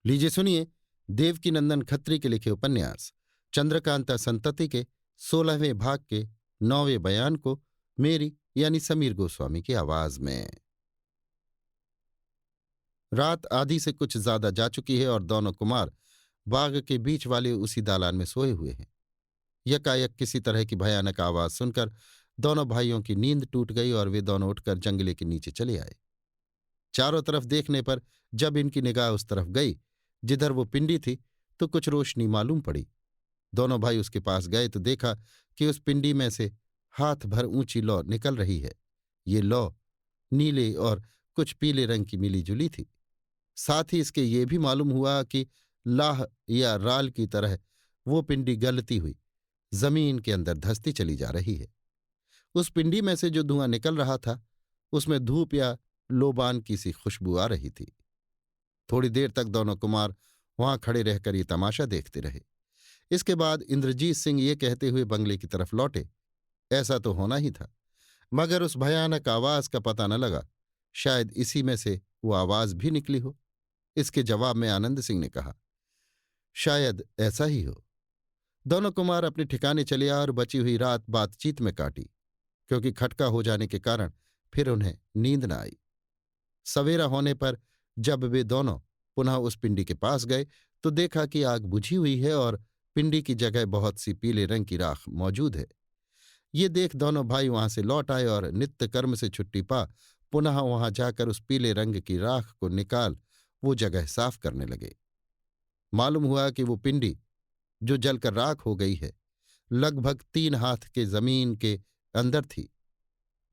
लीजिए सुनिए देवकीनंदन खत्री के लिखे उपन्यास चंद्रकांता संतति के 16वें भाग के 9वें बयान को मेरी यानी समीर गोस्वामी की आवाज में। रात आधी से कुछ ज्यादा जा चुकी है और दोनों कुमार बाग के बीच वाले उसी दालान में सोए हुए हैं। यकायक किसी तरह की भयानक आवाज सुनकर दोनों भाइयों की नींद टूट गई और वे दोनों उठकर जंगले के नीचे चले आए। चारों तरफ देखने पर जब इनकी निगाह उस तरफ गई जिधर वो पिंडी थी तो कुछ रोशनी मालूम पड़ी। दोनों भाई उसके पास गए तो देखा कि उस पिंडी में से हाथ भर ऊंची लौ निकल रही है। ये लौ नीले और कुछ पीले रंग की मिली जुली थी। साथ ही इसके ये भी मालूम हुआ कि लाह या राल की तरह वो पिंडी गलती हुई जमीन के अंदर धंसती चली जा रही है। उस पिंडी में से जो धुआं निकल रहा था उसमें धूप या लोबान की सी खुशबू आ रही थी। थोड़ी देर तक दोनों कुमार वहां खड़े रहकर ये तमाशा देखते रहे। इसके बाद इंद्रजीत सिंह ये कहते हुए बंगले की तरफ लौटे, ऐसा तो होना ही था, मगर उस भयानक आवाज का पता न लगा। शायद इसी में से वो आवाज भी निकली हो। इसके जवाब में आनंद सिंह ने कहा, शायद ऐसा ही हो। दोनों कुमार अपने ठिकाने चले आए और बची हुई रात बातचीत में काटी, क्योंकि खटका हो जाने के कारण फिर उन्हें नींद न आई। सवेरा होने पर जब वे दोनों पुनः उस पिंडी के पास गए तो देखा कि आग बुझी हुई है और पिंडी की जगह बहुत सी पीले रंग की राख मौजूद है। ये देख दोनों भाई वहां से लौट आए और नित्य कर्म से छुट्टी पा पुनः वहां जाकर उस पीले रंग की राख को निकाल वो जगह साफ करने लगे। मालूम हुआ कि वो पिंडी जो जलकर राख हो गई है लगभग 3 हाथ के जमीन के अंदर थी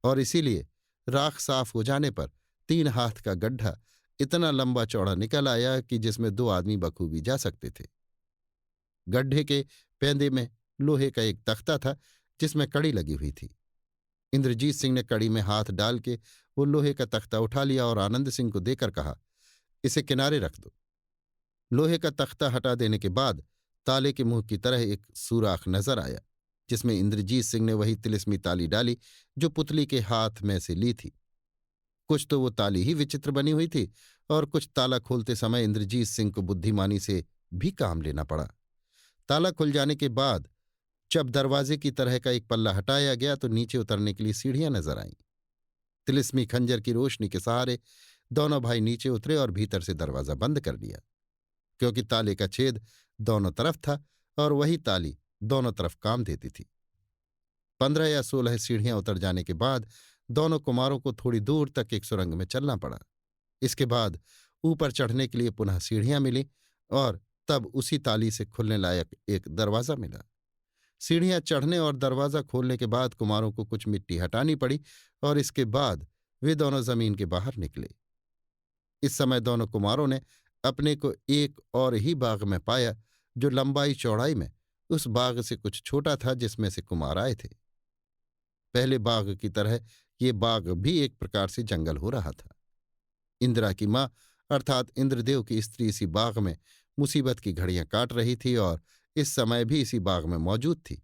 और इसीलिए राख साफ हो जाने पर 3 हाथ का गड्ढा इतना लंबा चौड़ा निकल आया कि जिसमें 2 आदमी बखूबी जा सकते थे। गड्ढे के पैंदे में लोहे का एक तख्ता था जिसमें कड़ी लगी हुई थी। इंद्रजीत सिंह ने कड़ी में हाथ डाल के वो लोहे का तख्ता उठा लिया और आनंद सिंह को देकर कहा, इसे किनारे रख दो। लोहे का तख्ता हटा देने के बाद ताले के मुंह की तरह एक सुराख नजर आया जिसमें इंद्रजीत सिंह ने वही तिलिस्मी ताली डाली जो पुतली के हाथ में से ली थी। कुछ तो वो ताली ही विचित्र बनी हुई थी और कुछ ताला खोलते समय इंद्रजीत सिंह को बुद्धिमानी से भी काम लेना पड़ा। ताला खुल जाने के बाद जब दरवाजे की तरह का एक पल्ला हटाया गया तो नीचे उतरने के लिए सीढ़ियां नजर आईं। तिलिस्मी खंजर की रोशनी के सहारे दोनों भाई नीचे उतरे और भीतर से दरवाजा बंद कर लिया, क्योंकि ताले का छेद दोनों तरफ था और वही ताली दोनों तरफ काम देती थी। 15 या 16 सीढ़ियां उतर जाने के बाद दोनों कुमारों को थोड़ी दूर तक एक सुरंग में चलना पड़ा। इसके बाद ऊपर चढ़ने के लिए पुनः सीढ़ियां मिली और तब उसी ताली से खुलने लायक एक दरवाजा मिला। सीढ़ियां चढ़ने और दरवाजा खोलने के बाद कुमारों को कुछ मिट्टी हटानी पड़ी और इसके बाद वे दोनों जमीन के बाहर निकले। इस समय दोनों कुमारों ने अपने को एक और ही बाग में पाया जो लंबाई चौड़ाई में उस बाग से कुछ छोटा था जिसमें से कुमार आए थे। पहले बाग की तरह ये बाग भी एक प्रकार से जंगल हो रहा था। इंदिरा की मां अर्थात इंद्रदेव की स्त्री इसी बाग में मुसीबत की घड़ियां काट रही थी और इस समय भी इसी बाग में मौजूद थी।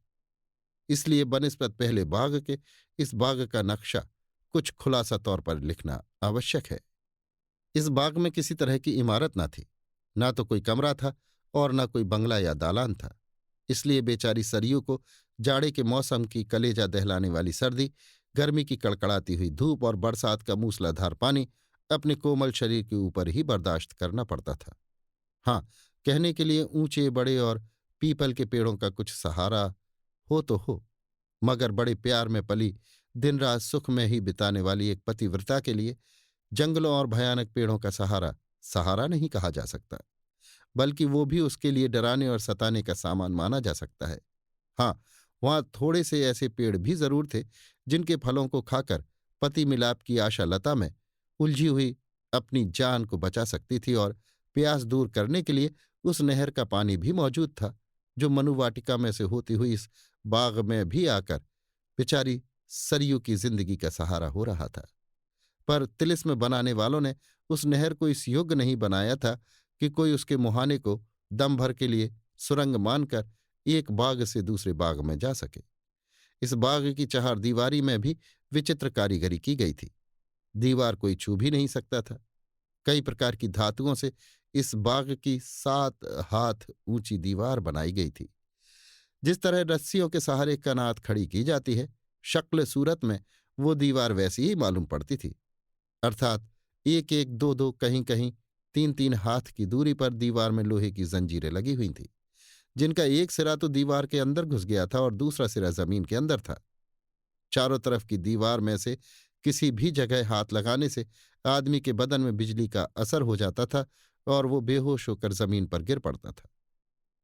इसलिए बनिस्बत पहले बाग के इस बाग का नक्शा कुछ खुलासा तौर पर लिखना आवश्यक है। इस बाग में किसी तरह की इमारत न थी, ना तो कोई कमरा था और न कोई बंगला या दालान था। इसलिए बेचारी सरयू को जाड़े के मौसम की कलेजा दहलाने वाली सर्दी, गर्मी की कड़कड़ाती हुई धूप और बरसात का मूसलाधार पानी अपने कोमल शरीर के ऊपर ही बर्दाश्त करना पड़ता था। हाँ, कहने के लिए ऊंचे बड़े और पीपल के पेड़ों का कुछ सहारा हो तो हो, मगर बड़े प्यार में पली दिन रात सुख में ही बिताने वाली एक पतिव्रता के लिए जंगलों और भयानक पेड़ों का सहारा सहारा नहीं कहा जा सकता, बल्कि वो भी उसके लिए डराने और सताने का सामान माना जा सकता है। हाँ, वहां थोड़े से ऐसे पेड़ भी जरूर थे जिनके फलों को खाकर पति मिलाप की आशा लता में उलझी हुई अपनी जान को बचा सकती थी और प्यास दूर करने के लिए उस नहर का पानी भी मौजूद था जो मनुवाटिका में से होती हुई इस बाग में भी आकर बेचारी सरयू की जिंदगी का सहारा हो रहा था। पर तिलिस्म बनाने वालों ने उस नहर को इस योग्य नहीं बनाया था कि कोई उसके मुहाने को दम भर के लिए सुरंग मानकर एक बाग से दूसरे बाग में जा सके। इस बाग की चार दीवारी में भी विचित्र कारीगरी की गई थी। दीवार कोई छू भी नहीं सकता था। कई प्रकार की धातुओं से इस बाग की 7 हाथ ऊंची दीवार बनाई गई थी। जिस तरह रस्सियों के सहारे कनात खड़ी की जाती है, शक्ल सूरत में वो दीवार वैसी ही मालूम पड़ती थी। अर्थात एक एक दो दो, कहीं कहीं 3-3 हाथ की दूरी पर दीवार में लोहे की जंजीरें लगी हुई थीं, जिनका एक सिरा तो दीवार के अंदर घुस गया था और दूसरा सिरा जमीन के अंदर था। चारों तरफ की दीवार में से किसी भी जगह हाथ लगाने से आदमी के बदन में बिजली का असर हो जाता था और वो बेहोश होकर जमीन पर गिर पड़ता था।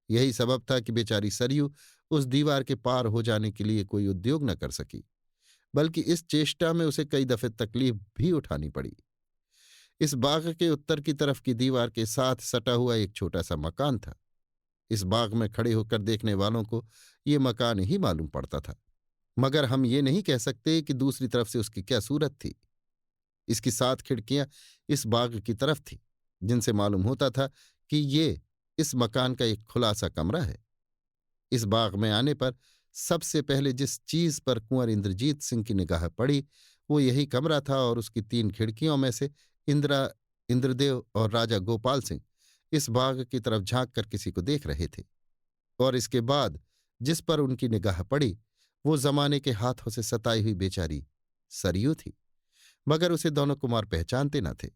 यही सबब था कि बेचारी सरयू उस दीवार के पार हो जाने के लिए कोई उद्योग न कर सकी, बल्कि इस चेष्टा में उसे कई दफे तकलीफ भी उठानी पड़ी। इस बाग के उत्तर की तरफ की दीवार के साथ सटा हुआ एक छोटा सा मकान था। इस बाग में खड़े होकर देखने वालों को ये मकान ही मालूम पड़ता था, मगर हम ये नहीं कह सकते कि दूसरी तरफ से उसकी क्या सूरत थी। इसकी 7 खिड़कियां इस बाग की तरफ थीं, जिनसे मालूम होता था कि ये इस मकान का एक खुलासा कमरा है। इस बाग में आने पर सबसे पहले जिस चीज पर कुंवर इंद्रजीत सिंह की निगाह पड़ी वो यही कमरा था, और उसकी 3 खिड़कियों में से इंदिरा, इंद्रदेव और राजा गोपाल सिंह इस बाग की तरफ झांक कर किसी को देख रहे थे। और इसके बाद जिस पर उनकी निगाह पड़ी वो जमाने के हाथों से सताई हुई बेचारी सरयू थी, मगर उसे दोनों कुमार पहचानते न थे।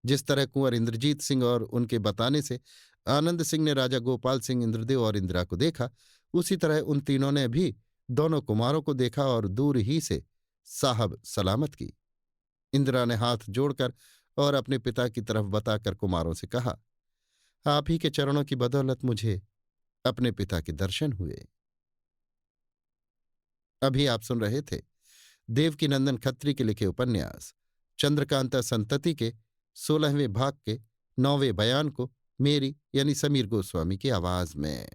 जिस तरह कुंवर इंद्रजीत सिंह और उनके बताने से आनंद सिंह ने राजा गोपाल सिंह, इंद्रदेव और इंदिरा को देखा, उसी तरह उन तीनों ने भी दोनों कुमारों को देखा और दूर ही से साहब सलामत की। इंदिरा ने हाथ जोड़कर और अपने पिता की तरफ बताकर कुमारों से कहा, आप ही के चरणों की बदौलत मुझे अपने पिता के दर्शन हुए। अभी आप सुन रहे थे देवकीनंदन खत्री के लिखे उपन्यास चंद्रकांता संतति के 16वें भाग के 9वें बयान को मेरी यानी समीर गोस्वामी की आवाज में।